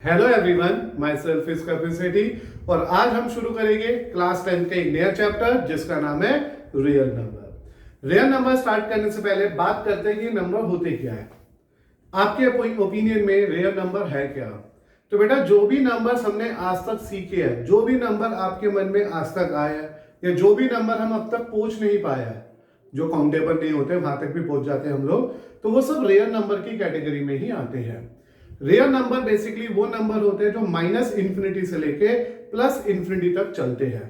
Hello everyone, myself is Kapil Sethi और आज हम शुरू करेंगे क्लास 10 का एक नया चैप्टर जिसका नाम है real number. Real number start करने से पहले बात करते हैं कि नंबर होते क्या है। आपके ओपिनियन में रियल नंबर है क्या? तो बेटा, जो भी नंबर्स हमने आज तक सीखे हैं, जो भी नंबर आपके मन में आज तक आया है या जो भी नंबर हम अब तक पहुंच नहीं पाया है, जो काउंटेबल नहीं होते वहां तक भी पहुंच जाते हैं हम लोग, तो वो सब रियल नंबर की कैटेगरी में ही आते हैं। रियल नंबर बेसिकली वो नंबर होते हैं जो माइनस इंफिनिटी से लेके प्लस इंफिनिटी तक चलते हैं।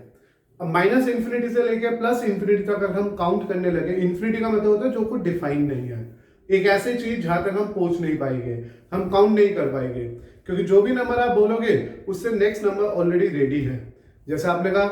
अब माइनस इंफिनिटी से लेके प्लस इंफिनिटी तक अगर हम काउंट करने लगे, इंफिनिटी का मतलब होता है जो कुछ डिफाइन नहीं है, एक ऐसी चीज जहां तक हम पहुंच नहीं पाएंगे, हम काउंट नहीं कर पाएंगे, क्योंकि जो भी नंबर आप बोलोगे उससे नेक्स्ट नंबर ऑलरेडी रेडी है। जैसे आपने कहा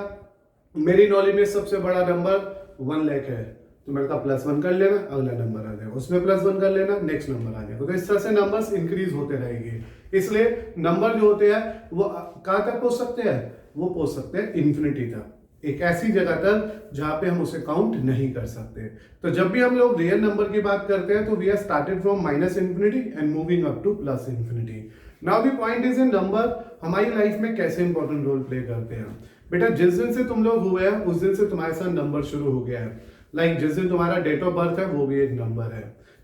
मेरी नॉलेज में सबसे बड़ा नंबर 1 लाख है, तो मैंने कहा +1 कर लेना, अगला नंबर आ जाएगा, उसमें +1 कर लेना, नेक्स्ट नंबर आ जाएगा। तो इस तरह से नंबर्स इंक्रीज होते रहेंगे। इसलिए नंबर जो होते हैं वो कहां तक पहुंच सकते हैं? वो पहुंच सकते हैं इंफिनिटी तक, एक ऐसी जगह तक जहां पे हम उसे काउंट नहीं कर सकते। तो जब भी हम लोग रियल नंबर की बात करते हैं तो we are started from minus infinity and moving up to plus infinity. Now the point is in number हमारी लाइफ में कैसे इंपॉर्टेंट रोल प्ले करते हैं। बेटा, जिस दिन से तुम लोग हुए हैं उस दिन से तुम्हारे साथ नंबर शुरू हो गया है। लाइक जिस दिन तुम्हारा डेट ऑफ बर्थ है वो भी एक नंबर है,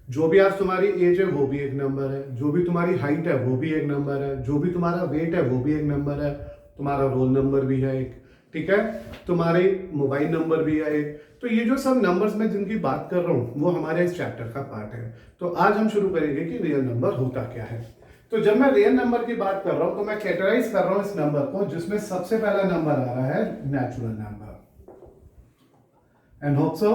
जो भी आज तुम्हारी एज है वो भी एक नंबर है, जो भी तुम्हारी हाइट है वो भी एक नंबर है, जो भी तुम्हारा वेट है वो भी एक नंबर है, तुम्हारा रोल नंबर भी है एक, ठीक है, तुम्हारे मोबाइल नंबर भी है एक। तो ये जो सब नंबर्स में जिनकी बात कर रहा हूँ वो हमारे इस चैप्टर का पार्ट है। तो आज हम शुरू करेंगे कि रियल नंबर होता क्या है। तो जब मैं रियल नंबर की बात कर रहा हूँ तो मैं कैटेगराइज कर रहा हूँ इस नंबर को, जिसमें सबसे पहला नंबर आ रहा है natural number. And hope so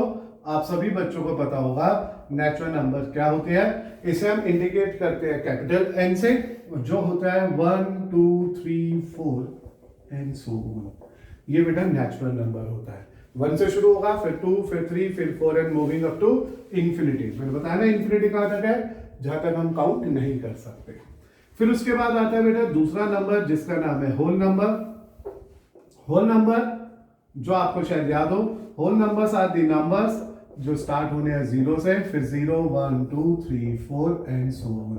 आप सभी बच्चों को पता होगा नेचुरल नंबर क्या होते हैं। इसे हम इंडिकेट करते हैं कैपिटल एन से, जो होता है 1 2 3 4 एंड सो ऑन। ये बेटा नेचुरल नंबर होता है। 1 से शुरू होगा, फिर 2, फिर 3, फिर 4 and moving up to infinity. मैंने बताया ना इंफिनिटी कहां तक है? जहां तक हम काउंट नहीं कर सकते। फिर उसके बाद आता है बेटा दूसरा नंबर जिसका नाम है होल नंबर। होल नंबर जो आपको शायद याद हो, whole numbers are the numbers जो स्टार्ट होने हैं 0 से, फिर 0 1 2 3 4 एंड सो ऑन।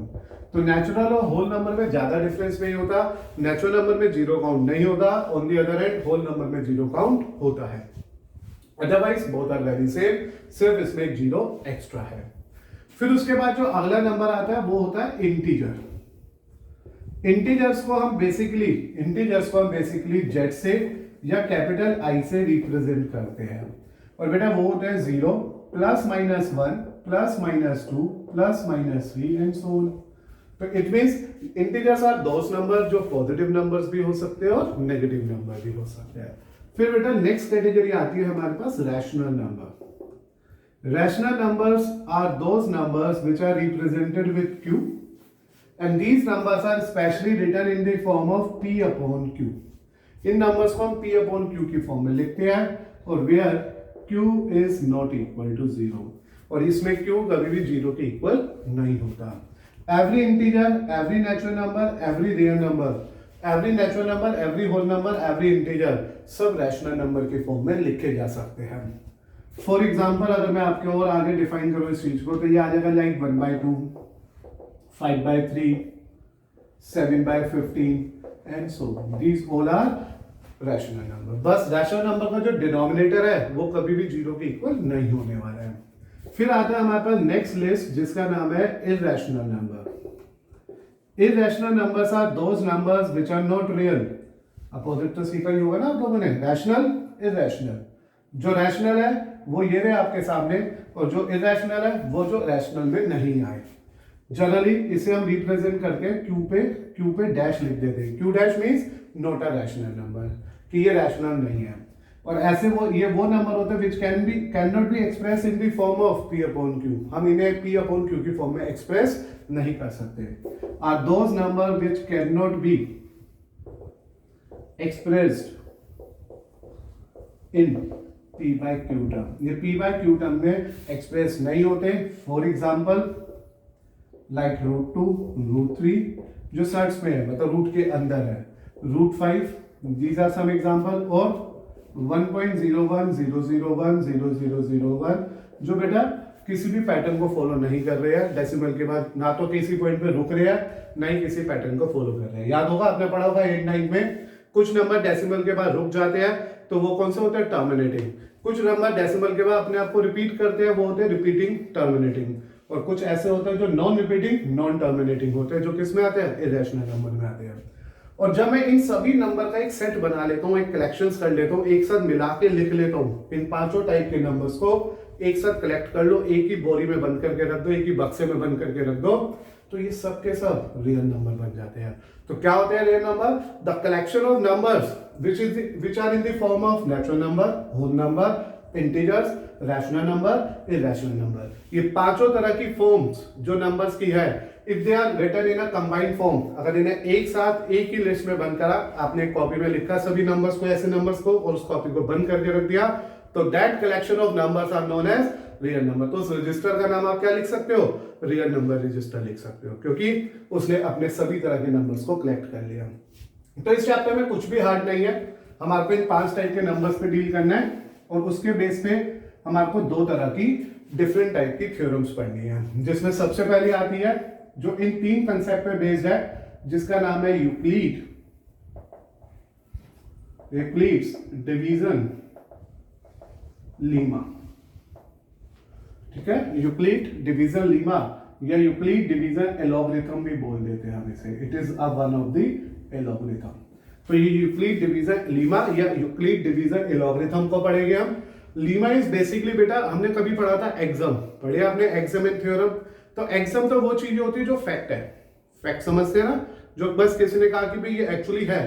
तो नेचुरल और होल नंबर में ज्यादा डिफरेंस नहीं होता। नेचुरल नंबर में 0 काउंट नहीं होता, on the other end whole number में 0 काउंट होता है। Otherwise both are very same, सिर्फ इसमें एक 0 एक्स्ट्रा है। फिर उसके बाद जो अगला नंबर आता है वो होता है इंटीजर। इंटीजर्स को हम बेसिकली जेड से या कैपिटल आई से रिप्रेजेंट करते हैं। और बेटा वो होता है 0 +-1 +-2 +-3 एंड सो ऑन। तो it means integers are those number जो पॉजिटिव नंबर्स भी हो सकते हैं और नेगेटिव नंबर भी हो सकते हैं। फिर बेटा नेक्स्ट कैटेगरी आती है हमारे पास rational number. Rational numbers are those numbers which are represented with q and these numbers are specially written in the form of p/q। In numbers को हम p/q की फॉर्म में लिखते हैं और where q is not equal to 0, और इसमें q कभी भी 0 के इक्वल नहीं होता। Every integer, every natural number, every real number, every natural number, every whole number, every integer सब रैशनल नंबर के फॉर्म में लिखे जा सकते हैं। फॉर एग्जाम्पल अगर मैं आपके और आगे डिफाइन करूं इस चीज को तो ये आ जाएगा like 1/2 5/3 7/15 and so these all are rational number. बस रैशनल नंबर का जो डिनोमिनेटर है वो कभी भी 0 के इक्वल नहीं होने वाला है। फिर आता है हमारे पास नेक्स्ट लिस्ट जिसका नाम है irrational number. Irrational numbers are those numbers which are not real. Opposite तो सीखा ही होगा ना आप लोगों ने, रैशनल इररेशनल। जो रैशनल है वो ये रहे आपके सामने, और जो इररेशनल है वो जो रैशनल में नहीं आए। जनरली इसे हम रिप्रेजेंट करके क्यू पे डैश लिख देते हैं। Q dash means not a rational number, कि ये रैशनल नहीं है। और ऐसे ये वो नंबर होते हैं which can not be express in the form of p/q। हम इन्हें p/q की फॉर्म में एक्सप्रेस नहीं कर सकते। Are those number which can not be expressed in p/q term. ये p/q टर्म में एक्सप्रेस नहीं होते। फॉर एग्जाम्पल लाइक √2 √3 जो सर्च में है, मतलब रूट के अंदर है, √5, these are some example, और 1.01 001 0001 जो बेटा किसी भी पैटर्न को फॉलो नहीं कर रहे हैं डेसिमल के बाद, ना तो किसी पॉइंट पे रुक रहे हैं ना ही किसी पैटर्न को फॉलो कर रहे हैं। याद होगा आपने पढ़ा होगा 8 9 में, कुछ नंबर डेसिमल के बाद रुक जाते हैं तो वो कौन से होते हैं, टर्मिनेटिंग। कुछ नंबर डेसिमल के बाद अपने आप को रिपीट करते हैं, वो होते हैं रिपीटिंग टर्मिनेटिंग। और कुछ ऐसे होते हैं जो नॉन रिपीटिंग नॉन टर्मिनेटिंग होते हैं, जो किस में आते हैं, इरेशनल नंबर में आते हैं। और जब मैं इन सभी नंबर का एक सेट बना लेता हूँ, एक कलेक्शंस कर लेता हूँ, एक साथ मिला के लिख लेता हूँ, इन पांचों टाइप के नंबर्स को एक साथ कलेक्ट कर लो, एक ही बोरी में बंद करके रख दो, एक ही बक्से में बंद करके रख दो, तो ये सब के सब रियल नंबर बन जाते हैं। तो क्या होते हैं real number? The collection of numbers which are in the form of natural number, whole number, integers, rational number, irrational number. ये पांचों तरह की फॉर्म्स जो नंबर्स की है, if they are written in a combined form, अगर इन्हें एक साथ एक ही लिस्ट में बंद करा, आपने एक कॉपी में लिखा सभी नंबर्स को, ऐसे नंबर्स को, और उस कॉपी को बंद करके रख दिया, तो that collection of numbers are known as real number. तो उस रजिस्टर का नाम आप क्या लिख सकते हो? रियल नंबर रजिस्टर लिख सकते हो, क्योंकि उसने अपने सभी तरह के नंबर्स को कलेक्ट कर लिया। तो इस चैप्टर में कुछ भी हार्ड नहीं है, हमारे को इन 5 टाइप के नंबर्स पे डील करना है, और उसके बेस पे हमारे को 2 तरह की डिफरेंट टाइप की थ्योरम्स पढ़नी है, जिसमें सबसे पहले आती है जो इन 3 कंसेप्ट पे बेस्ड है, जिसका नाम है यूक्लिड डिवीजन लीमा। ठीक है, यूक्लिड डिवीजन लीमा या यूक्लिड डिवीजन एलॉगरिथम भी बोल देते हैं हम इसे, it is a one of the algorithm. तो ये यूक्लिड डिवीजन लीमा या यूक्लिड डिवीजन एलॉगरिथम को पढ़ेंगे हम। लीमा इज बेसिकली, बेटा हमने कभी पढ़ा था एक्सम, पढ़े आपने एक्सम एंड थ्योरम। तो एक्सम तो वो चीज होती है जो फैक्ट है, फैक्ट समझते हैं ना, जो बस किसी ने कहा कि भाई ये एक्चुअली है,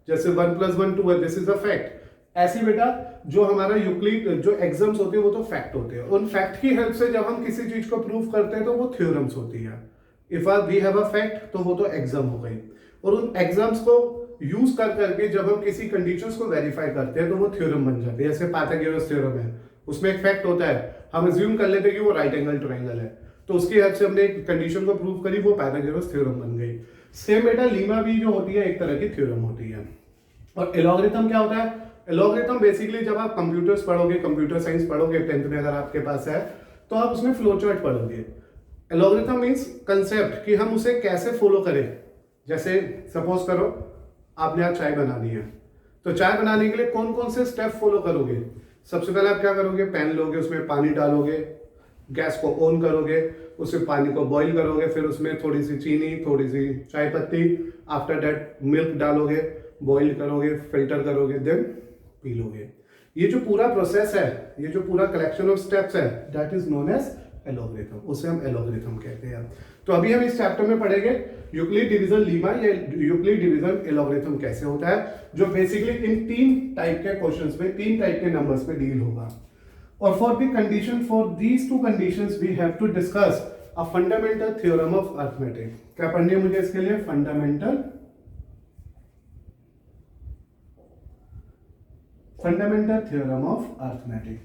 जैसे 1 + 1 2 है, दिस इज अ फैक्ट। ऐसी बेटा जो हमारा यूक्लिड जो एग्जाम्स होते हैं वो तो फैक्ट होते हैं, उन फैक्ट की हेल्प से जब हम किसी चीज को प्रूव करते हैं तो वो थ्योरम्स होती है। If we have a fact तो वो तो एग्जाम हो गई, और उन एग्जाम्स को यूज कर करके जब हम किसी कंडीशंस को वेरीफाई करते हैं तो वो थ्योरम बन जाते हैं। जैसे पाइथागोरस थ्योरम है, उसमें एक फैक्ट होता है, हम अज्यूम कर लेते हैं कि वो राइट एंगल ट्रायंगल है, तो उसकी हेल्प से हमने एक कंडीशन को प्रूव करी, वो पाइथागोरस थ्योरम बन गई। सेम बेटा लीमा भी जो होती है एक तरह की थ्योरम होती है। और एलॉगरिथम क्या होता है? एलॉगरिथम बेसिकली जब आप कंप्यूटर्स पढ़ोगे, कंप्यूटर साइंस पढ़ोगे 10th में अगर आपके पास है, तो आप उसमें फ्लो चार्ट पढ़ोगे। एलॉगरिथम मींस कंसेप्ट कि हम उसे कैसे फॉलो करें। जैसे सपोज करो आपने आज चाय बनानी है, तो चाय बनाने के लिए कौन कौन से स्टेप फॉलो करोगे? सबसे पहले आप क्या करोगे? पैन लोगे, उसमें पानी डालोगे, गैस को ऑन करोगे, उसमें पानी को बॉईल करोगे, फिर उसमें थोड़ी सी चीनी, थोड़ी सी चाय पत्ती, आफ्टर दैट मिल्क डालोगे, बॉईल करोगे, फिल्टर करोगे, देन पी लोगे। ये जो पूरा प्रोसेस है, ये जो पूरा कलेक्शन ऑफ स्टेप्स है, दैट इज नोन एज एलॉगरिथम, उसे हम एलॉगरिथम कहते हैं। तो अभी हम इस चैप्टर में पढ़ेंगे यूक्लिड डिवीजन लीमा या यूक्लिड डिवीजन एलॉगरिथम कैसे होता है, जो बेसिकली इन 3 टाइप के क्वेश्चंस में, 3 टाइप के नंबर्स पे डील होगा। और for the condition, for these 2 conditions we have to discuss a fundamental theorem of arithmetic. क्या पढ़नी है मुझे इसके लिए? Fundamental theorem of arithmetic.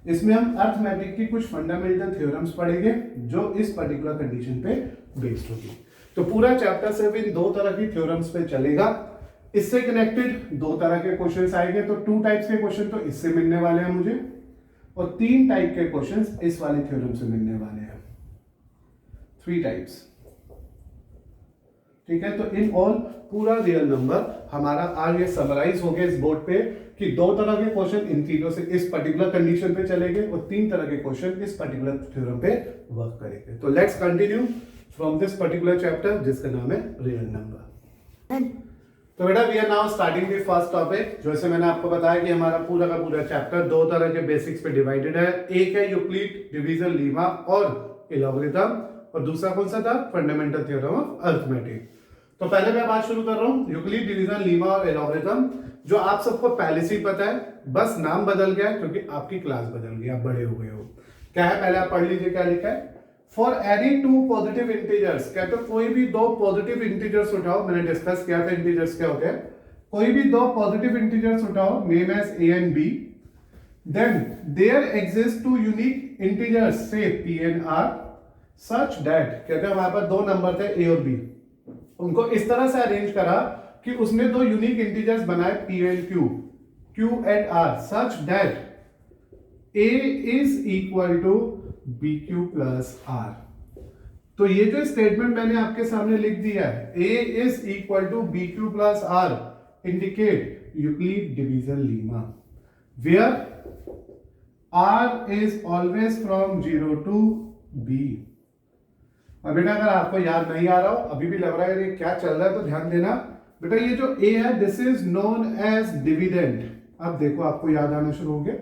इसमें हम अरिथमेटिक की कुछ फंडामेंटल थ्योरम्स पढ़ेंगे जो इस पर्टिकुलर कंडीशन पे बेस्ड होगी। तो पूरा चैप्टर सिर्फ इन 2 तरह की थ्योरम्स पे चलेगा। इससे कनेक्टेड 2 तरह के क्वेश्चंस आएंगे, तो 2 टाइप्स के क्वेश्चन तो इससे मिलने वाले हैं मुझे, और 3 टाइप के क्वेश्चंस इस वाले थ्योरम से मिलने वाले हैं, 3 टाइप्स। ठीक है, तो इन ऑल पूरा रियल नंबर हमारा आज ये समराइज हो गया इस बोर्ड पे कि 2 तरह के क्वेश्चन इन तीनों से इस पर्टिकुलर कंडीशन पे चलेंगे, और 3 तरह के क्वेश्चन इस पर्टिकुलर थ्योरम पे वर्क करेंगे। तो let's continue from this particular chapter जिसका नाम है रियल नंबर। तो बेटा we are now starting the first topic. जैसे मैंने आपको बताया कि हमारा पूरा का पूरा चैप्टर 2 तरह के बेसिक्स पे डिवाइडेड है। एक है यूक्लिड डिवीजन लीमा और एलॉगरिथम, और दूसरा कौन सा था? Fundamental theorem of arithmetic. तो पहले मैं बात शुरू कर रहा हूं यूक्लिड डिवीजन लीमा और एलॉगरिथम, जो आप सबको पहले से ही पता है, बस नाम बदल गया है क्योंकि आपकी क्लास बदल गई, आप बड़े हो गए हो। क्या है पहले आप पढ़ लीजिए क्या लिखा है। फॉर एनी 2 पॉजिटिव इंटीजर्स, कहते कोई भी 2 पॉजिटिव इंटीजर्स उठाओ, मैंने डिस्कस किया था इंटीजर्स क्या होते हैं। कोई भी 2 पॉजिटिव इंटीजर्स उठाओ, name as A and B, then there exist 2 unique integers say P and R such that, कहते हैं हमारे पास 2 नंबर थे ए और बी, उनको इस तरह से अरेंज करा कि उसने 2 यूनिक इंटीजर्स बनाए P and Q and R, such that A is equal to B Q plus R. तो ये जो स्टेटमेंट मैंने आपके सामने लिख दिया है, A is equal to B Q plus R, indicate Euclid division lemma, where R is always from 0 to B. अब बेटा अगर आपको याद नहीं आ रहा हो, अभी भी लग रहा है ये क्या चल रहा है, तो ध्यान देना बेटा, ये जो ए है this is known as dividend. अब देखो आपको याद आना शुरू हो गया।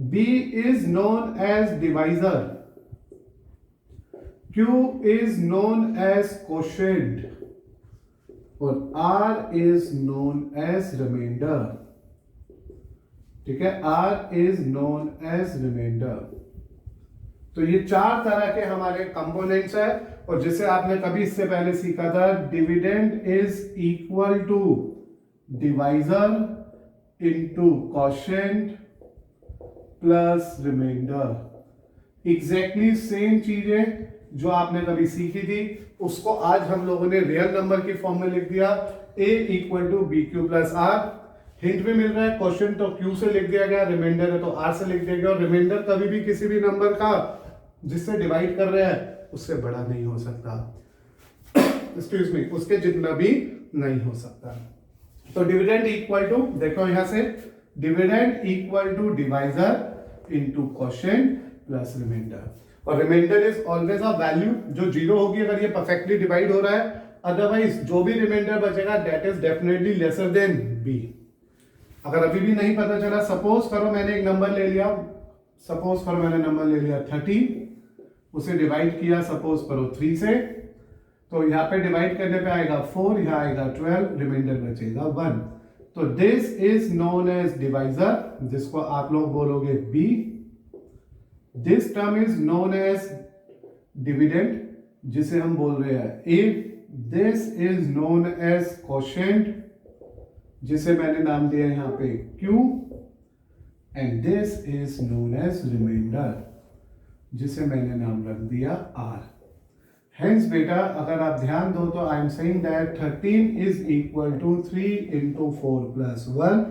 B is known as divisor, Q is known as quotient और R is known as remainder। ठीक है, R is known as remainder। तो ये चार तरह के हमारे कंपोनेंट्स है, और जिसे आपने कभी इससे पहले सीखा था, dividend is equal to divisor into quotient plus remainder. Exactly same चीजें जो आपने कभी सीखी थी, उसको आज हम लोगों ने रियल नंबर की फॉर्म में लिख दिया, a equal to B Q plus r. Hint भी मिल रहा है, क्वेश्चन तो q से लिख दिया गया, रिमाइंडर है तो r से लिख दिया गया, और रिमाइंडर कभी भी किसी भी नंबर का जिससे डिवाइड कर रहे हैं उससे बड़ा नहीं हो सकता, एक्सक्यूज मी, उसके जितना भी नहीं हो सकता। तो डिविडेंड इक्वल टू, देखो यहां से, dividend equal to divisor into quotient plus remainder, और remainder is always a value जो जीरो होगी अगर ये परफेक्टली डिवाइड हो रहा है, अदरवाइज जो भी रिमाइंडर बचेगा that is definitely lesser than b. अगर अभी भी नहीं पता चला, सपोज करो मैंने एक नंबर ले लिया, सपोज करो मैंने नंबर ले लिया 30, उसे डिवाइड किया सपोज करो 3 से, तो यहाँ पे डिवाइड करने पे आएगा 4, यहाँ आएगा 12, रिमाइंडर बचेगा 1। तो this is known as divisor, जिसको आप लोग बोलोगे b. This term is known as dividend, जिसे हम बोल रहे हैं A. This is known as quotient, जिसे मैंने नाम दिया यहाँ पे Q, and this is known as remainder, जिसे मैंने नाम रख दिया R। Hence बेटा अगर आप ध्यान दो तो I am saying that 13 is equal to 3 into 4 plus 1,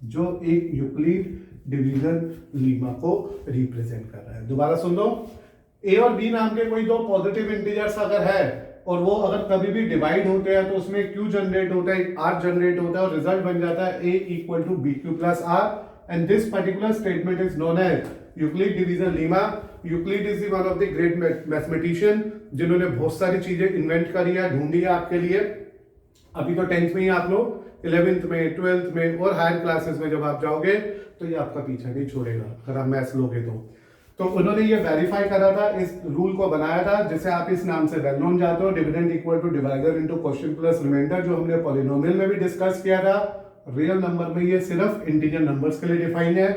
जो एक यूक्लिड डिवीजन लीमा को रिप्रेजेंट कर रहा है। दोबारा सुन लो, ए और बी नाम के कोई दो पॉजिटिव इंटीजर्स अगर है और वो अगर कभी भी डिवाइड होते हैं तो उसमें क्यू जनरेट होता है, आर जनरेट होता है, और रिजल्ट बन जाता है A equal to B Q plus R, and this particular statement is known as Euclid division lemma. Euclid is one of the great mathematician जिन्होंने बहुत सारी चीजें इन्वेंट करी है, ढूंढी है आपके लिए। अभी तो 10th में ही आप लोग, 11th में, 12th में और हायर क्लासेस में जब आप जाओगे तो ये आपका पीछा नहीं छोड़ेगा अगर आप मैथ्स लोगे तो उन्होंने ये वेरीफाई करा था, इस रूल को बनाया था, जिसे आप इस नाम से वेल नोन जाते हो, dividend equal to divisor into quotient plus remainder, जो हमने पॉलिनोमियल में भी डिस्कस किया था। रियल नंबर में ये सिर्फ इंटीजर नंबर्स के लिए डिफाइन है,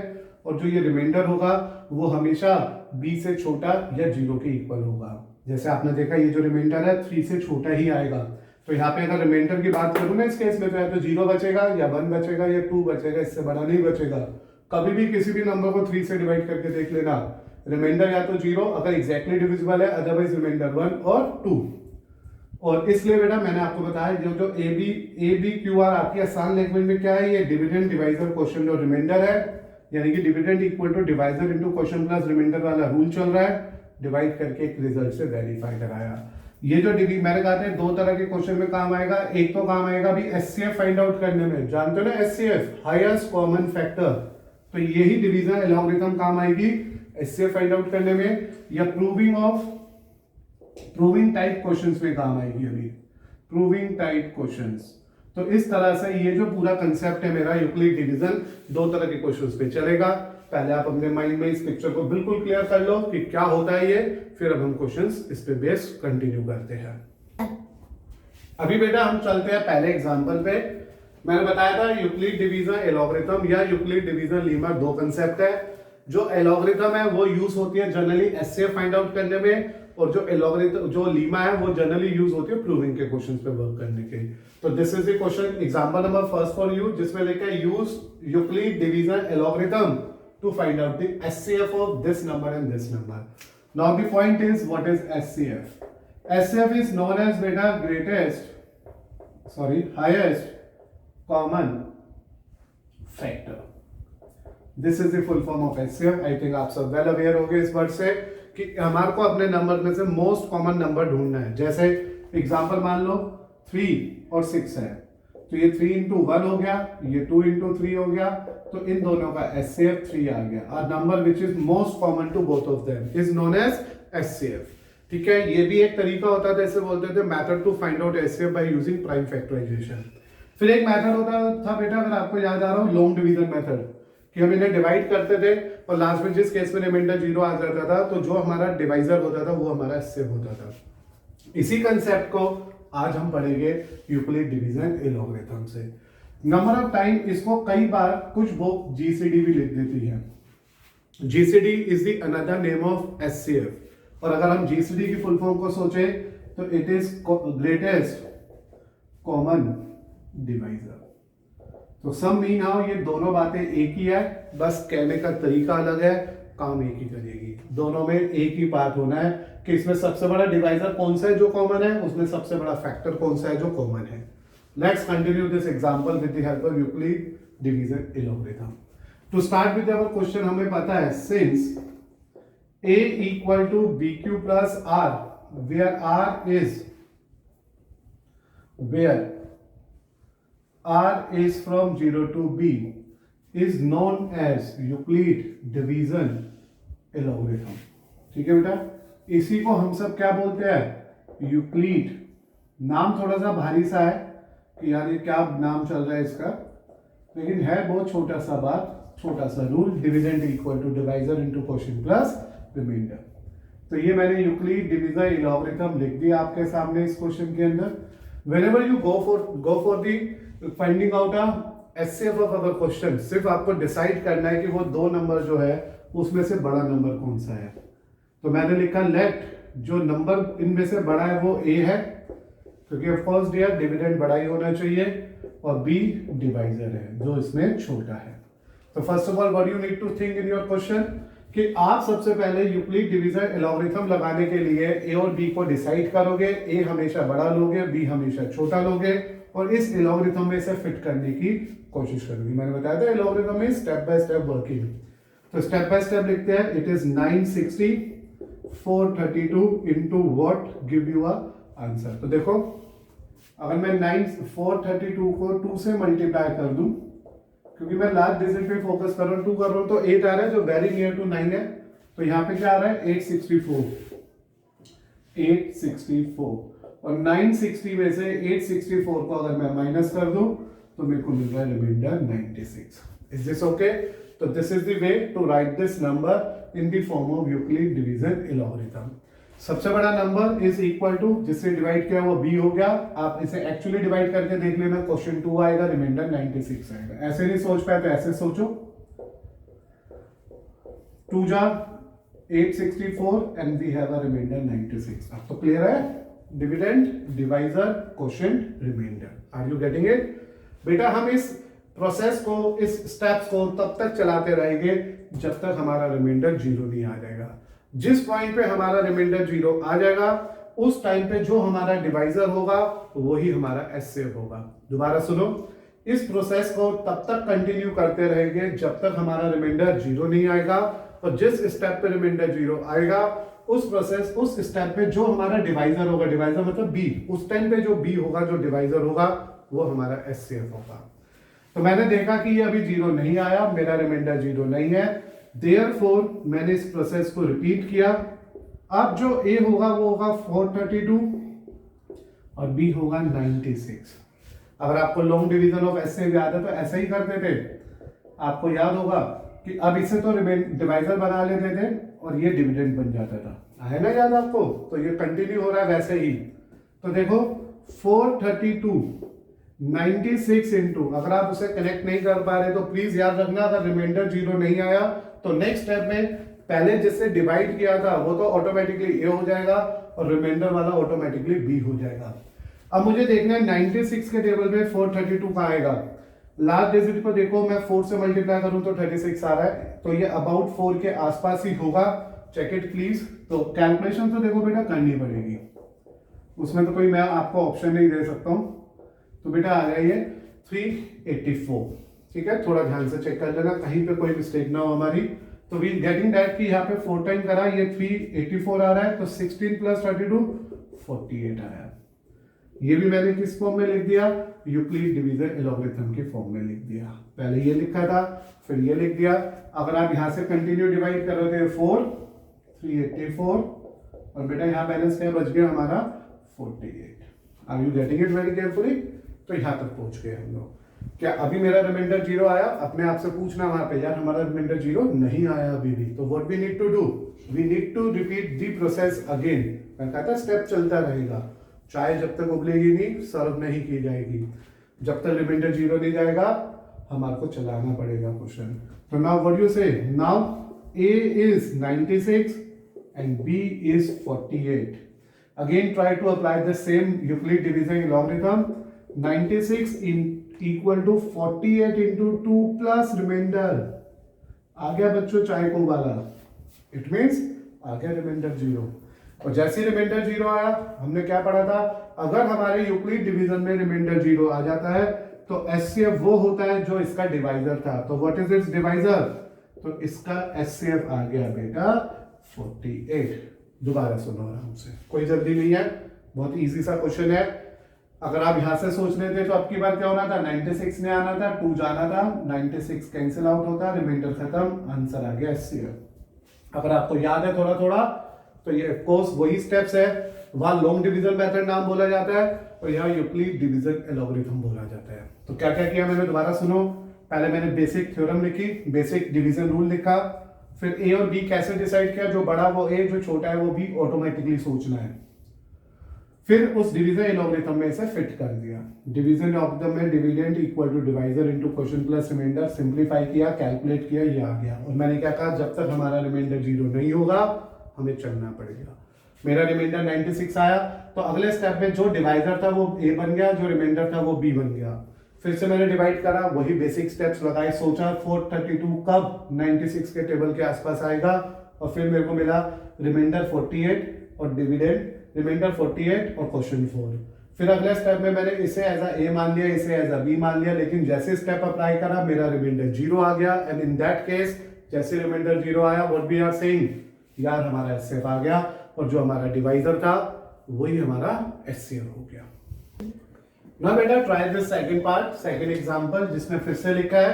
और जो ये रिमाइंडर होगा वो हमेशा b से छोटा या 0 के इक्वल होगा। जैसे आपने देखा ये जो रिमाइंडर है 3 से छोटा ही आएगा, तो यहाँ पे अगर रिमाइंडर की बात करूं ना इस केस में, तो या तो 0 बचेगा या 1 बचेगा या 2 बचेगा, इससे बड़ा नहीं बचेगा। कभी भी किसी भी नंबर को 3 से डिवाइड करके देख लेना, रिमाइंडर या तो 0 अगर एग्जैक्टली डिविजिबल है, अदरवाइज रिमाइंडर 1 और 2। और इसलिए बेटा मैंने आपको बताया जो ए बी क्यू आर आपकी आसान लैंग्वेज में क्या है, ये डिविडेंड डिवाइजर क्वोशिएंट और रिमाइंडर है, यानी कि dividend equal to divisor into quotient plus remainder वाला रूल चल रहा है, डिवाइड करके एक रिजल्ट से वेरीफाई कराया। ये जो मैंने कहा था 2 तरह के क्वेश्चन में काम आएगा, एक तो काम आएगा भी एचसीएफ फाइंड आउट करने में, जानते हो ना एचसीएफ, हाईएस्ट कॉमन फैक्टर, तो यही डिवीजन एल्गोरिथम काम आएगी एचसीएफ फाइंड आउट करने में, या प्रूविंग टाइप क्वेश्चंस में काम आएगी अभी, प्रूविंग टाइप क्वेश्चंस। तो इस तरह से ये जो पूरा कंसेप्ट है मेरा यूक्लिड डिवीजन 2 तरह के क्वेश्चंस पे चलेगा। पहले आप अपने माइंड में इस पिक्चर को बिल्कुल क्लियर कर लो कि क्या होता है ये, फिर अब हम क्वेश्चंस इस पे बेस कंटिन्यू करते हैं। अभी बेटा हम चलते हैं पहले एग्जांपल पे। मैंने बताया था यूक्लिड डिवीजन एलॉगरिथम या यूक्लिड डिवीजन लीमा 2 कंसेप्ट है। जो एलॉगरिथम है वो यूज होती है जनरली एचसीएफ फाइंड आउट करने में, और जो एलॉगरिथम जो लीमा है वो जनरली यूज होती है प्रूविंग के क्वेश्चंस पे वर्क करने के। तो this is the question example number first for you, जिसमें लिखा है use Euclid division algorithm to find out the SCF of this number and this number. Now the point is, what is SCF? SCF is known as highest common factor. This is the full form of SCF. I think आप सब well aware होंगे इस word से कि हमारे को अपने number में से मोस्ट कॉमन नंबर ढूंढना है। जैसे एग्जांपल मान लो 3 और 6 है, तो ये 3 इंटू 1 हो गया, ये 2 इंटू 3 हो गया, तो इन दोनों का एचसीएफ 3 आ गया। A number which is most common to both of them is known as HCF. ठीक है, ये भी एक तरीका होता था, जैसे बोलते थे method to find out HCF by using prime factorization. फिर एक मेथड होता था बेटा, अगर आपको याद आ रहा हो, लॉन्ग डिवीजन मेथड, कि हम इन्हें डिवाइड करते थे और लास्ट में जिस केस में रिमाइंडर 0 आ जाता था, तो जो हमारा डिवाइजर होता था वो हमारा एचसीएफ होता था। इसी कंसेप्ट को आज हम पढ़ेंगे यूक्लिड डिवीजन एलॉगरिथम से। नंबर ऑफ टाइम इसको कई बार कुछ बुक जीसीडी भी लिख देती है। GCD is the another name of HCF, और अगर हम जीसीडी की फुल फॉर्म को सोचें तो it is greatest common divisor. तो सम मीन हाउ ये दोनों बातें एक ही है, बस कहने का तरीका अलग है, काम एक ही करेगी। दोनों में एक ही बात होना है कि इसमें सबसे बड़ा डिवाइजर कौन सा है जो कॉमन है, उसमें सबसे बड़ा फैक्टर कौन सा है जो कॉमन है। Let's continue this example with the help of Euclid division algorithm. To start with our question, हमें पता है since a equal to bq plus r, where r is from 0 to b is known as Euclid division algorithm। ठीक है बेटा, इसी को हम सब क्या बोलते हैं, यूक्लिड। नाम थोड़ा सा भारी सा है कि यार ये क्या नाम चल रहा है इसका, लेकिन है बहुत छोटा सा बात, छोटा सा rule, dividend equal to divisor into quotient plus remainder. तो ये मैंने यूक्लिड डिवीजन एलॉगरिथम लिख दिया आपके सामने इस क्वेश्चन के अंदर। Whenever you go for the finding out a HCF of our question, सिर्फ आपको डिसाइड करना है कि वो दो नंबर जो है उसमें से बड़ा नंबर कौन सा है। तो मैंने लिखा लेट जो नंबर इनमें से बड़ा है वो ए है, क्योंकि ऑफ कोर्स डियर डिविडेंड बड़ा ही होना चाहिए, और बी डिवाइजर है जो इसमें छोटा है। तो first of all what you need to think in your question कि आप सबसे पहले यूक्लिड डिवीजन एलॉगरिथम लगाने के लिए ए और बी को डिसाइड करोगे। ए हमेशा बड़ा लोगे, बी हमेशा छोटा लोगे, और इस एलॉगरिथम में इसे फिट करने की कोशिश करोगे। मैंने बताया था एलॉगरिथम में स्टेप बाय स्टेप वर्किंग। तो स्टेप बाय स्टेप लिखते हैं, it is 960 432 into what give you a answer. तो देखो, अगर मैं 432 को 2 से मल्टीप्लाई कर दूं, क्योंकि मैं लास्ट डिजिट पे फोकस कर रहा हूं, 2 कर रहा हूं, तो 8 आ रहा है जो वेरी नियर टू 9 है। तो यहाँ पे क्या आ रहा है, 864, और 960 में से 864 को अगर मैं माइनस कर दूं तो मेरे को मिल रहा है रिमाइंडर 96। Is this okay? तो this is the way to write this number in the form of Euclid division algorithm. सबसे बड़ा नंबर इज इक्वल टू, जिससे डिवाइड किया वो b हो गया। आप इसे एक्चुअली डिवाइड करके देख लेना, क्वेश्चन 2 आएगा, रिमाइंडर 96 आएगा। ऐसे नहीं सोच पाए तो ऐसे सोचो, 2 जा 864 and we have a remainder 96। अब तो क्लियर है, dividend, divisor, quotient, remainder. Are you getting it? बेटा हम इस प्रोसेस को, इस स्टेप्स को तब तक चलाते रहेंगे जब तक हमारा रिमाइंडर 0 नहीं आ जाएगा। जिस पॉइंट पे हमारा रिमाइंडर 0 आ जाएगा, उस टाइम पे जो हमारा डिवाइजर होगा वही हमारा एचसीएफ होगा। दोबारा सुनो, इस प्रोसेस को तब तक कंटिन्यू करते रहेंगे जब तक हमारा रिमाइंडर 0 नहीं आएगा, और जिस स्टेप पे रिमाइंडर 0 आएगा उस प्रोसेस, उस स्टेप पे जो हमारा डिवाइजर होगा, डिवाइजर मतलब बी, उस टाइम पे जो बी होगा, जो डिवाइजर होगा, वो हमारा एचसीएफ होगा। तो मैंने देखा कि ये अभी 0 नहीं आया, मेरा रिमाइंडर 0 नहीं है, देयरफॉर मैंने इस प्रोसेस को रिपीट किया। अब जो ए होगा वो होगा 432 और बी होगा 96। अगर आपको लॉन्ग डिवीजन ऑफ एचसीएफ याद है तो ऐसे ही करते थे। आपको याद होगा कि अब इसे तो डिवाइजर बना लेते थे और ये डिविडेंड बन जाता था, है ना याद आपको? तो ये कंटिन्यू हो रहा है वैसे ही। तो देखो 432 96 इंटू, अगर आप उसे कनेक्ट नहीं कर पा रहे तो प्लीज याद रखना, अगर रिमाइंडर 0 नहीं आया तो नेक्स्ट स्टेप में पहले जिससे डिवाइड किया था वो तो ऑटोमेटिकली ए हो जाएगा और रिमाइंडर वाला ऑटोमेटिकली बी हो जाएगा। अब मुझे देखना है 96 के टेबल में 432 का आएगा। लास्ट डिजिट को देखो, मैं 4 से मल्टीप्लाई करूं तो 36 आ रहा है, तो ये अबाउट 4 के आसपास ही होगा। Check it please. तो कैलकुलेशन तो देखो बेटा करनी पड़ेगी, उसमें तो कोई मैं आपको ऑप्शन नहीं दे सकता हूं। तो बेटा आ जाइए 384। ठीक है, थोड़ा ध्यान से चेक कर लेना कहीं पे कोई मिस्टेक ना हो हमारी। तो वी गेटिंग दैट कि यहाँ पे 4 टाइम करा, ये 384 आ रहा है, तो 16 प्लस 32 48 आया। ये भी मैंने किस फॉर्म में लिख दिया, यूक्लिड डिवीजन एलोगरिथम के फॉर्म में लिख दिया। पहले ये लिखा था, फिर ये लिख दिया। अगर आप यहाँ से कंटिन्यू डिवाइड करोगे 4 384 और बेटा यहाँ बैलेंस क्या बच गया हमारा 48। Are you getting it very carefully? तो यहाँ तक पहुंच गए हम लोग। क्या अभी मेरा रिमाइंडर 0 आया? अपने आप से पूछना वहां पे, यार हमारा रिमाइंडर 0 नहीं आया अभी भी। तो what we need to do, we need to repeat the process again. मैं कहता स्टेप चलता रहेगा, चाय जब तक उबलेगी नहीं सर्व नहीं की जाएगी, जब तक रिमाइंडर 0 नहीं जाएगा हमारे को चलाना पड़ेगा क्वेश्चन। तो नाउ व्हाट यू से, now A is 96 and B is 48. Again try to apply the same Euclid division logarithm. 96 in equal to 48 into 2 plus remainder। आ गया बच्चों चाय को उबाला, इट मीन्स आ गया रिमाइंडर 0। और जैसे ही रिमाइंडर 0 आया, हमने क्या पढ़ा था, अगर हमारे यूक्लिड डिवीजन में रिमाइंडर 0 आ जाता है तो एचसीएफ वो होता है जो इसका डिवाइजर था। तो व्हाट इज इट्स डिवाइजर, तो इसका एचसीएफ आ गया बेटा 48। दोबारा सुनो आराम से, कोई जल्दी नहीं है, बहुत इजी सा क्वेश्चन है। अगर आप यहां से सोच रहे थे तो अब की बार क्या होना था, 96 में आना था, 2 जाना था, 96 कैंसिल आउट होता, रिमाइंडर खत्म, आंसर आ गया एचसीएफ। अगर आपको याद है थोड़ा थोड़ा तो ये ऑफ कोर्स वही स्टेप्स है, वहां लॉन्ग डिवीजन मेथड नाम बोला जाता है और यहाँ यूक्लिड डिवीजन एलोगरिथम बोला जाता है। तो क्या क्या किया मैंने, दोबारा सुनो। पहले मैंने बेसिक थ्योरम लिखी, बेसिक डिवीजन रूल लिखा, फिर ए और बी कैसे डिसाइड किया, जो बड़ा वो ए, जो छोटा है वो बी, ऑटोमेटिकली सोचना है। फिर उस डिवीजन एलोगरिथम में इसे फिट कर दिया। डिवीजन एलोगरिथम में dividend equal to divisor into quotient plus remainder, simplify किया, कैलकुलेट किया, ये आ गया। और मैंने क्या कहा, जब तक हमारा रिमाइंडर 0 नहीं होगा हमें चलना पड़ेगा। मेरा रिमाइंडर 96 आया, तो अगले स्टेप में जो डिवाइजर था वो ए बन गया, जो रिमाइंडर था वो बी बन गया। फिर से मैंने डिवाइड करा, वही बेसिक स्टेप्स लगाए, सोचा 432 कब 96 के टेबल के आसपास आएगा, और फिर मेरे को मिला रिमाइंडर 48 और डिविडेंड रिमाइंडर 48 और क्वेश्चन 4। फिर अगले स्टेप में मैंने इसे एज ए मान लिया, इसे एज बी मान लिया, लेकिन जैसे स्टेप अप्लाई करा मेरा रिमाइंडर 0 आ गया। एंड इन दैट केस जैसे रिमाइंडर 0 आया, व्हाट वी आर सेइंग, यार हमारा एचसीएफ आ गया, और जो हमारा डिवाइजर था वही हमारा एचसीएफ हो गया। नाउ बेटा try this second part, second example, जिसमें फिर से लिखा है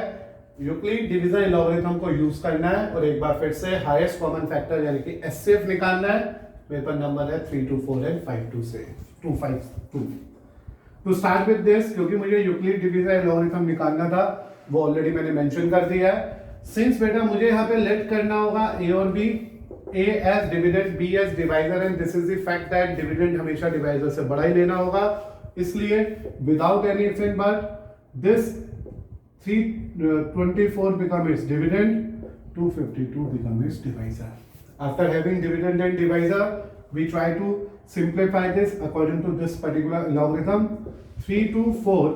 यूक्लिड डिवीजन एलोगरिथम को यूज करना है और एक बार फिर से हाईएस्ट कॉमन फैक्टर यानी कि एचसीएफ निकालना है। मेरे पास नंबर है 324 and 252। To start with this, क्योंकि मुझे यूक्लिड डिवीजन एलोगरिथम निकालना था, वो ऑलरेडी मैंने मेंशन कर दिया है। सिंस बेटा मुझे यहाँ पे लेट करना होगा ए और B, A as dividend, B as divisor, and this is the fact that dividend हमेशा divisor से बड़ा ही लेना होगा। इसलिए without any anything but this 324 become its dividend, 252 become its divisor. After having dividend and divisor, we try to simplify this according to this particular logarithm. 324,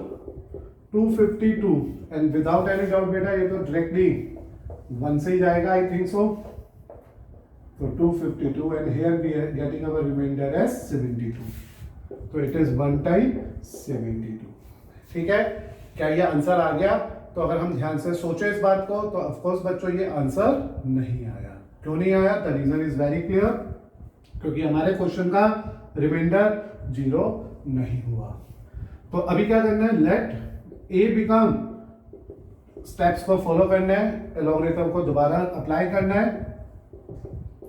252, and without any doubt बेटा ये तो directly 1 से ही जाएगा, I think so. So 252 and here we are getting our remainder as 72. So it is 1 time 72. ठीक है, क्या ये answer आ गया? तो अगर हम ध्यान से सोचें इस बात को तो ऑफ कोर्स बच्चों ये आंसर नहीं आया। क्यों नहीं आया? The reason is very clear, क्योंकि हमारे क्वेश्चन का रिमाइंडर 0 नहीं हुआ। तो अभी क्या करना है, लेट ए बिकम, स्टेप्स को फॉलो करना है, एलोगरिथम को दोबारा अप्लाई करना है,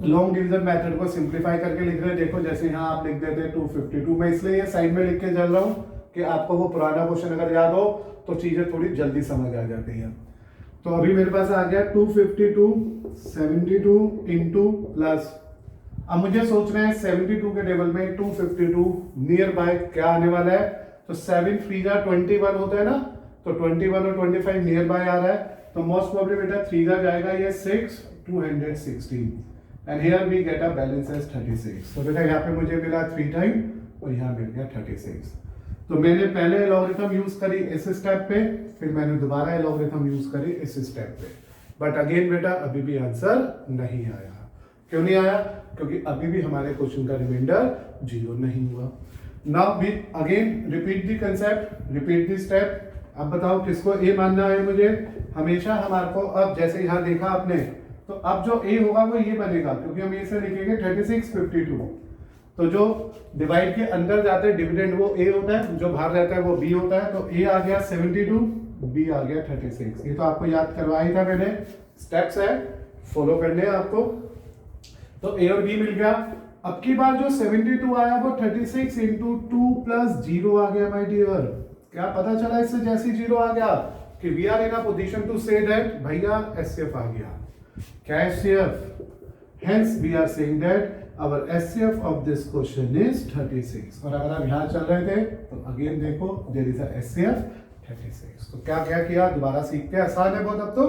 लॉन्ग डिवीजन मेथड को सिंपलीफाई करके लिख रहे हैं। देखो जैसे यहाँ आप लिख देते हैं 252, मैं इसलिए ये साइड में लिख के चल रहा हूँ कि आपको वो पुराना क्वेश्चन अगर याद हो तो चीजें थोड़ी जल्दी समझ आ जाती हैं। तो अभी मेरे पास आ गया 252 72 इंटू प्लस, अब मुझे सोचना है 72 के टेबल में 252 नियर बाय क्या आने वाला है, तो 7 3 जा 21 होता है ना, तो 21 और 25 नियर बाय आ रहा है, तो मोस्ट प्रोबेबली बेटा 3 जा जाएगा ये 6 216 and here we get a balance as 36। तो बेटा यहाँ पे मुझे मिला 3 टाइम और यहाँ मिल गया 36। तो मैंने पहले एलोगरिथम यूज करी इस स्टेप पे, फिर मैंने दोबारा एलोगरिथम यूज करी इस स्टेप पे, बट अगेन बेटा अभी भी आंसर नहीं आया। क्यों नहीं आया? क्योंकि अभी भी हमारे क्वेश्चन का रिमाइंडर 0 नहीं हुआ। Now we again repeat the concept, repeat the step. अब बताओ किसको ए मानना है मुझे? हमेशा हमारे को, अब जैसे यहाँ देखा आपने तो अब जो a होगा वो ये बनेगा, क्योंकि हम ये से लिखेंगे 36 52। तो जो डिवाइड के अंदर जाते हैं डिविडेंड वो a होता है, जो बाहर रहता है वो b होता है। तो a आ गया 72, b आ गया 36। ये तो आपको याद करवाया था मैंने, स्टेप्स है फॉलो करने हैं आपको। तो a और b मिल गया। अब की बार जो 72 आया वो 36 इंटू 2 प्लस 0 आ गया माय डियर। क्या पता चला इससे जैसे 0 आ गया कि we are in a position to say that भैया एचसीएफ आ गया। क्या HCF? Hence we are saying that our HCF of this question is 36। और अगर आप यहां चल रहे थे तो अगेन देखो देयर इज अ एचसीएफ 36। तो क्या क्या किया दोबारा सीखते हैं, आसान है बहुत। अब तो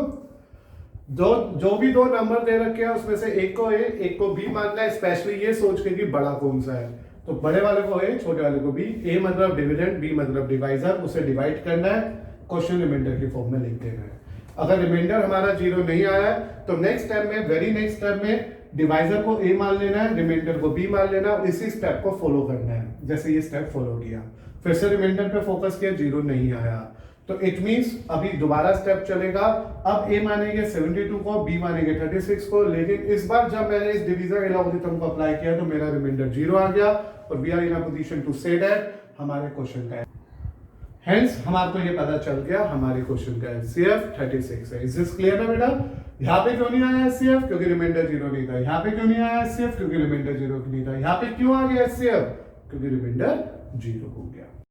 जो भी दो नंबर दे रखे हैं उसमें से एक को ए एक को बी मानना है, स्पेशली ये सोच के कि बड़ा कौन सा है। तो बड़े वाले को ए छोटे वाले को बी, ए मतलब डिविडेंड बी मतलब डिवाइजर, उसे डिवाइड करना है, क्वेश्चन रिमाइंडर की फॉर्म में लिख देना है। अगर रिमाइंडर हमारा 0 नहीं आया है तो नेक्स्ट स्टेप में, वेरी नेक्स्ट स्टेप में डिवाइजर को ए मान लेना है, रिमाइंडर को बी मान लेना है और इसी स्टेप को फॉलो करना है जैसे ये स्टेप फॉलो किया। फिर से रिमाइंडर पे फोकस किया, 0 नहीं आया तो इट मींस अभी दोबारा स्टेप चलेगा। अब a मानेंगे 72 को, b मानेंगे 36 को, लेकिन इस बार जब मैंने इस डिवीजन एल्गोरिथम को अप्लाई किया तो मेरा रिमाइंडर 0 आ गया और we are in a position to say that हमारे क्वेश्चन का हेंस हमारे ये पता चल गया हमारे क्वेश्चन का एचसीएफ 36 है। इज दिस क्लियर ना बेटा? यहाँ पे क्यों नहीं आया एचसीएफ? क्योंकि रिमाइंडर 0 नहीं था। यहाँ पे क्यों नहीं आया एचसीएफ? क्योंकि रिमाइंडर 0 नहीं था। यहाँ पे क्यों आ गया एचसीएफ? क्योंकि रिमाइंडर 0 हो गया।